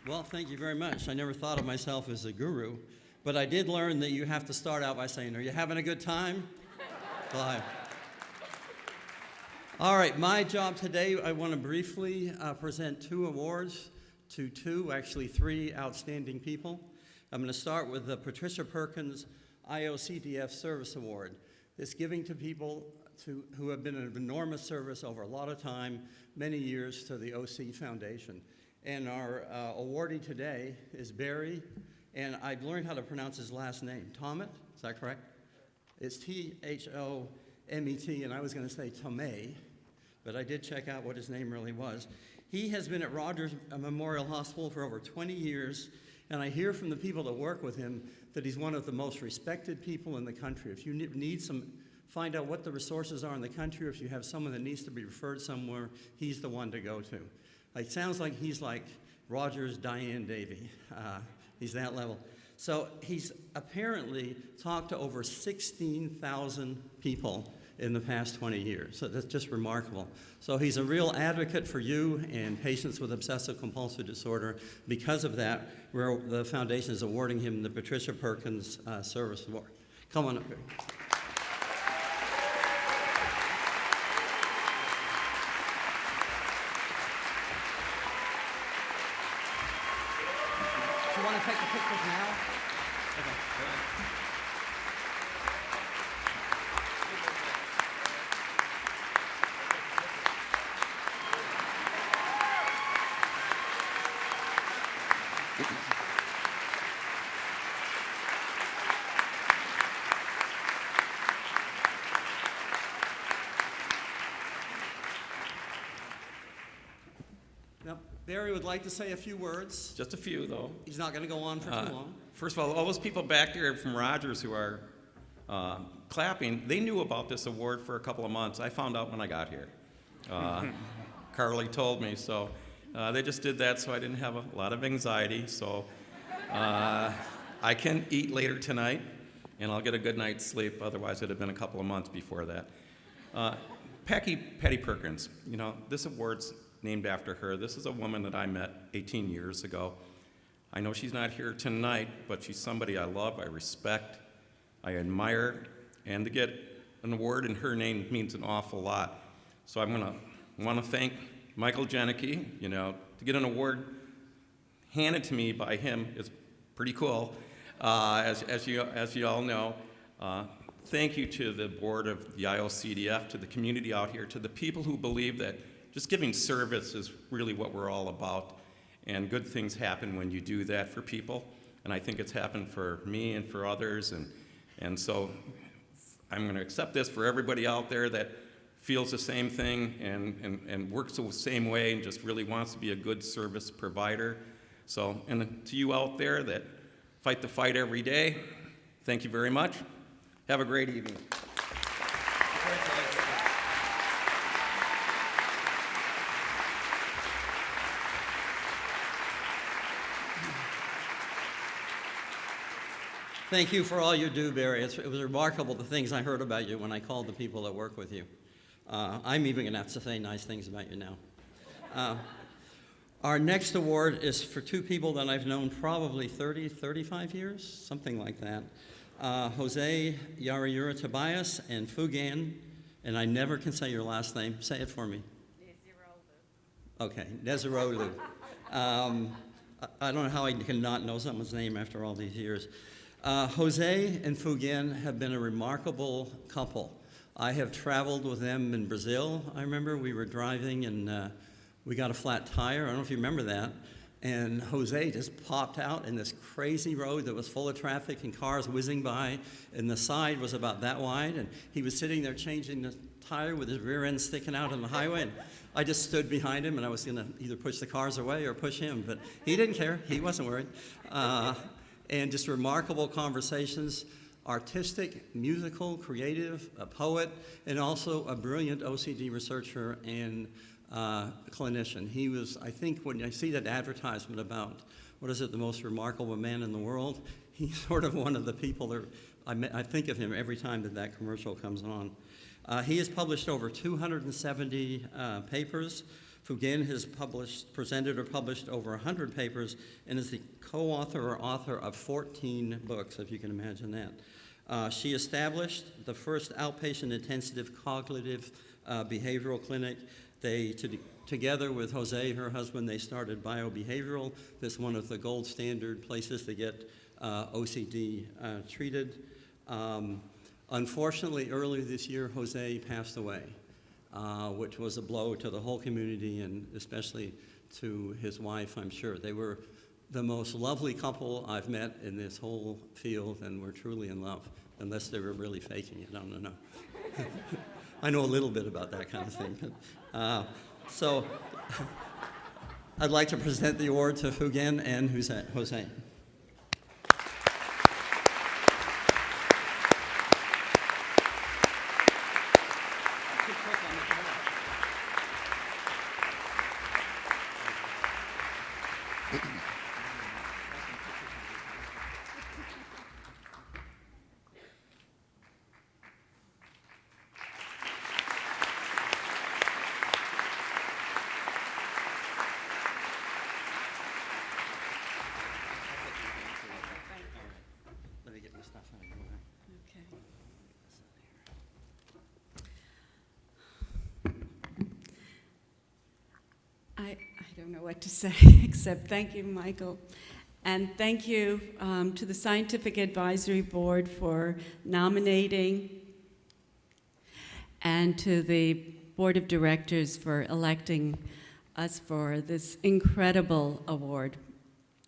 Well, thank you very much. I never thought of myself as a guru, but I did learn that you have to start out by saying, "Are you having a good time?" Bye. All right, my job today, I want to briefly present two awards to actually three outstanding people. I'm going to start with the Patricia Perkins IOCDF Service Award. It's giving to people who have been of enormous service over a lot of time, many years, to the OC Foundation. And our awardee today is Barry, and I've learned how to pronounce his last name. Tomet, is that correct? It's T-H-O-M-E-T, and I was going to say Tomei, but I did check out what his name really was. He has been at Rogers Memorial Hospital for over 20 years, and I hear from the people that work with him that he's one of the most respected people in the country. If you need find out what the resources are in the country, or if you have someone that needs to be referred somewhere, he's the one to go to. It sounds like he's like Rogers' Diane Davy. He's that level. So he's apparently talked to over 16,000 people in the past 20 years. So that's just remarkable. So he's a real advocate for you and patients with obsessive compulsive disorder. Because of that, the foundation is awarding him the Patricia Perkins Service Award. Come on up here. Do you want to take the pictures now? Okay. Now, Barry would like to say a few words. Just a few, though. He's not going to go on for too long. First of all those people back there from Rogers who are clapping, they knew about this award for a couple of months. I found out when I got here. Carly told me, so they just did that so I didn't have a lot of anxiety. So I can eat later tonight, and I'll get a good night's sleep. Otherwise, it would have been a couple of months before that. Patty Perkins, this award's named after her. This is a woman that I met 18 years ago. I know she's not here tonight, but she's somebody I love, I respect, I admire, and to get an award in her name means an awful lot. So I'm going to want to thank Michael Janicki. To get an award handed to me by him is pretty cool, as you all know. Thank you to the board of the IOCDF, to the community out here, to the people who believe that just giving service is really what we're all about, and good things happen when you do that for people, and I think it's happened for me and for others, and so I'm going to accept this for everybody out there that feels the same thing and works the same way and just really wants to be a good service provider. So, and to you out there that fight the fight every day, thank you very much. Have a great evening. Thank you for all you do, Barry. It was remarkable the things I heard about you when I called the people that work with you. I'm even going to have to say nice things about you now. Our next award is for two people that I've known probably 30, 35 years, something like that. Jose Yariura Tobias and Fugan, and I never can say your last name. Say it for me. Nezirolu. Okay, Nezirolu. I don't know how I can not know someone's name after all these years. Jose and Fugan have been a remarkable couple. I have traveled with them in Brazil. I remember we were driving and we got a flat tire. I don't know if you remember that. And Jose just popped out in this crazy road that was full of traffic and cars whizzing by, and the side was about that wide, and he was sitting there changing the tire with his rear end sticking out on the highway, and I just stood behind him, and I was going to either push the cars away or push him, but he didn't care. He wasn't worried. And just remarkable conversations, artistic, musical, creative, a poet, and also a brilliant OCD researcher and clinician. He was, I think, when I see that advertisement about, what is it, the most remarkable man in the world, he's sort of one of the people that I think of him every time that commercial comes on. He has published over 270 papers, Fugain has presented or published over 100 papers and is the co-author or author of 14 books, if you can imagine that. She established the first outpatient intensive cognitive behavioral clinic. Together with Jose, her husband, they started Biobehavioral. That's one of the gold standard places to get OCD treated. Unfortunately, earlier this year, Jose passed away, which was a blow to the whole community and especially to his wife, I'm sure. They were the most lovely couple I've met in this whole field, and were truly in love, unless they were really faking it. I don't know. I know a little bit about that kind of thing. So I'd like to present the award to Fugain and Jose. Let me get my stuff out of your way. I don't know what to say except thank you, Michael. And thank you to the Scientific Advisory Board for nominating, and to the Board of Directors for electing us for this incredible award.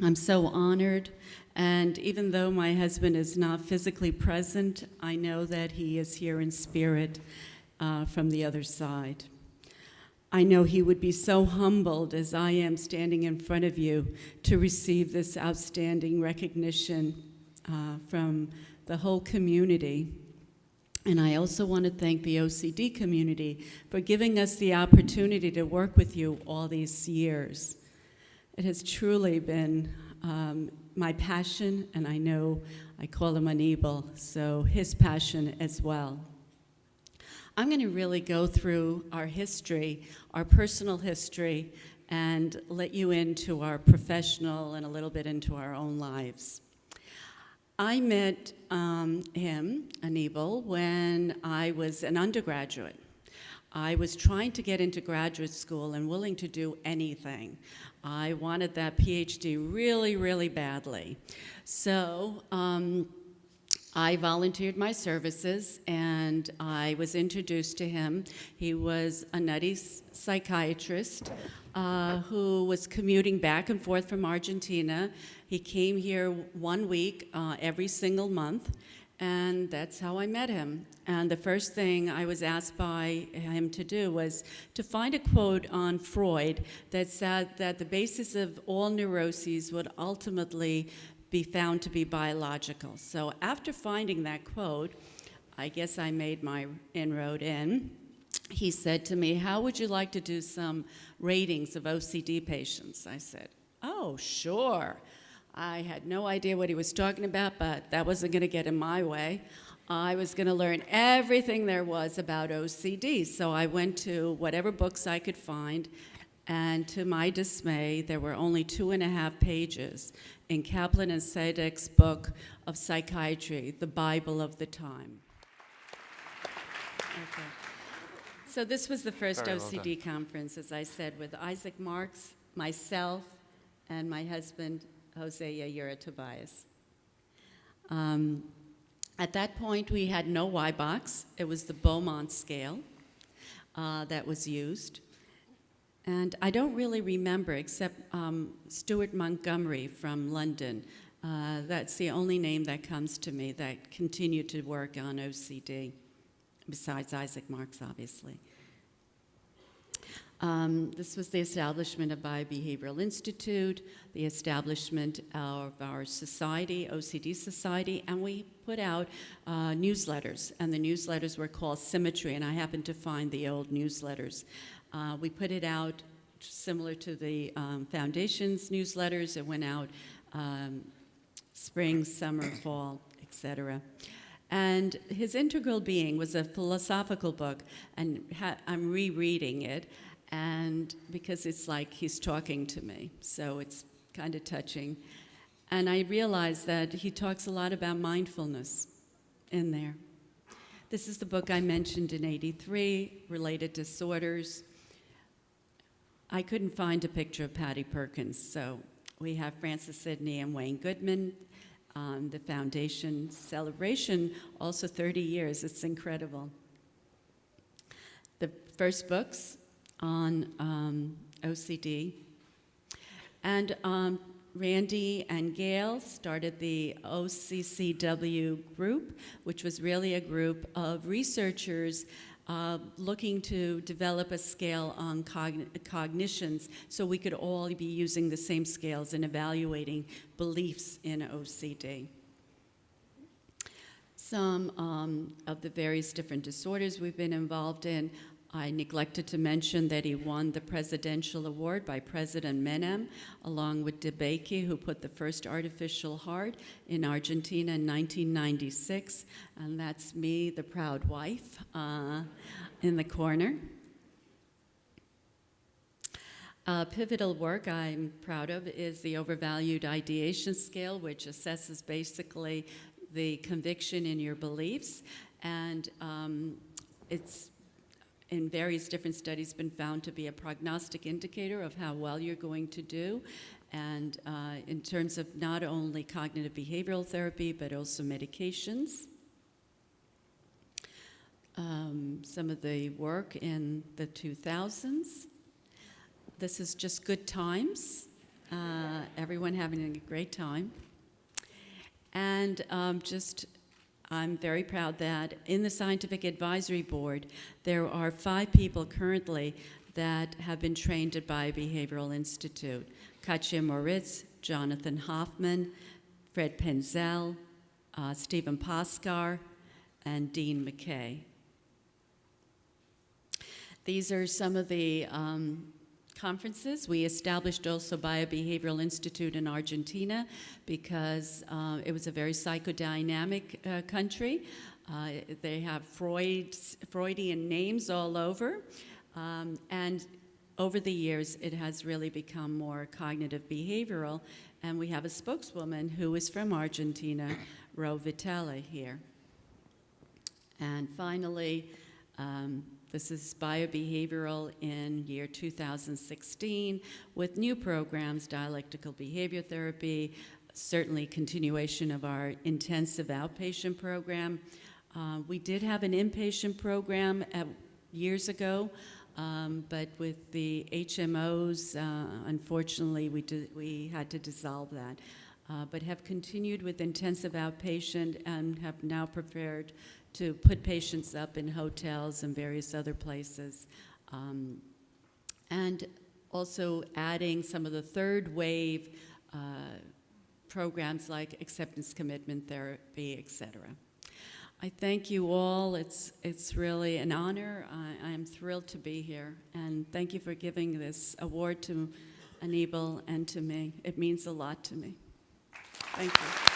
I'm so honored, and even though my husband is not physically present, I know that he is here in spirit from the other side. I know he would be so humbled as I am standing in front of you to receive this outstanding recognition from the whole community. And I also want to thank the OCD community for giving us the opportunity to work with you all these years. It has truly been my passion, and I know I call him Anibal, so his passion as well. I'm going to really go through our history, our personal history, and let you into our professional and a little bit into our own lives. I met him, Anibal, when I was an undergraduate. I was trying to get into graduate school and willing to do anything. I wanted that PhD really, really badly. So I volunteered my services, and I was introduced to him. He was a nutty psychiatrist who was commuting back and forth from Argentina. He came here 1 week every single month, and that's how I met him. And the first thing I was asked by him to do was to find a quote on Freud that said that the basis of all neuroses would ultimately be found to be biological. So after finding that quote, I guess I made my inroad in. He said to me, "How would you like to do some ratings of OCD patients?" I said, "Oh, sure." I had no idea what he was talking about, but that wasn't going to get in my way. I was going to learn everything there was about OCD, so I went to whatever books I could find, and to my dismay, there were only 2.5 pages in Kaplan and Sadek's book of psychiatry, the Bible of the time. Okay. So this was the first OCD conference, as I said, with Isaac Marks, myself, and my husband, Jose Yayura Tobias. At that point, we had no Y-box. It was the Beaumont scale that was used. And I don't really remember, except Stuart Montgomery from London. That's the only name that comes to me that continued to work on OCD, besides Isaac Marks, obviously. This was the establishment of Biobehavioral Institute, the establishment of our society, OCD Society, and we put out newsletters, and the newsletters were called Symmetry, and I happened to find the old newsletters. We put it out similar to the Foundation's newsletters. It went out spring, summer, fall, etc. And his Integral Being was a philosophical book, and I'm rereading it. and because it's like he's talking to me, so it's kind of touching. And I realized that he talks a lot about mindfulness in there. This is the book I mentioned in '83, Related Disorders. I couldn't find a picture of Patty Perkins, so we have Francis Sidney and Wayne Goodman. The foundation celebration, also 30 years. It's incredible. The first books on OCD. And Randy and Gail started the OCCW group, which was really a group of researchers looking to develop a scale on cognitions so we could all be using the same scales and evaluating beliefs in OCD. Some of the various different disorders we've been involved in. I neglected to mention that he won the Presidential Award by President Menem, along with DeBakey, who put the first artificial heart in Argentina in 1996. And that's me, the proud wife, in the corner. Pivotal work I'm proud of is the Overvalued Ideation Scale, which assesses basically the conviction in your beliefs. And it's in various different studies been found to be a prognostic indicator of how well you're going to do, and in terms of not only cognitive behavioral therapy but also medications. Some of the work in the 2000s. This is just good times, everyone having a great time. And I'm very proud that in the Scientific Advisory Board, there are 5 people currently that have been trained at Biobehavioral Institute. Katja Moritz, Jonathan Hoffman, Fred Penzel, Stephen Poskar, and Dean McKay. These are some of the conferences. We established also Biobehavioral Institute in Argentina because it was a very psychodynamic country. They have Freudian names all over. And over the years, it has really become more cognitive behavioral. And we have a spokeswoman who is from Argentina, Ro Vitale, here. And finally, this is biobehavioral in year 2016 with new programs, dialectical behavior therapy, certainly continuation of our intensive outpatient program. We did have an inpatient program years ago, but with the HMOs, unfortunately, we had to dissolve that. But have continued with intensive outpatient and have now prepared to put patients up in hotels and various other places. And also adding some of the third wave programs like acceptance commitment therapy, et cetera. I thank you all. It's really an honor. I am thrilled to be here. And thank you for giving this award to Anibal and to me. It means a lot to me. Thank you.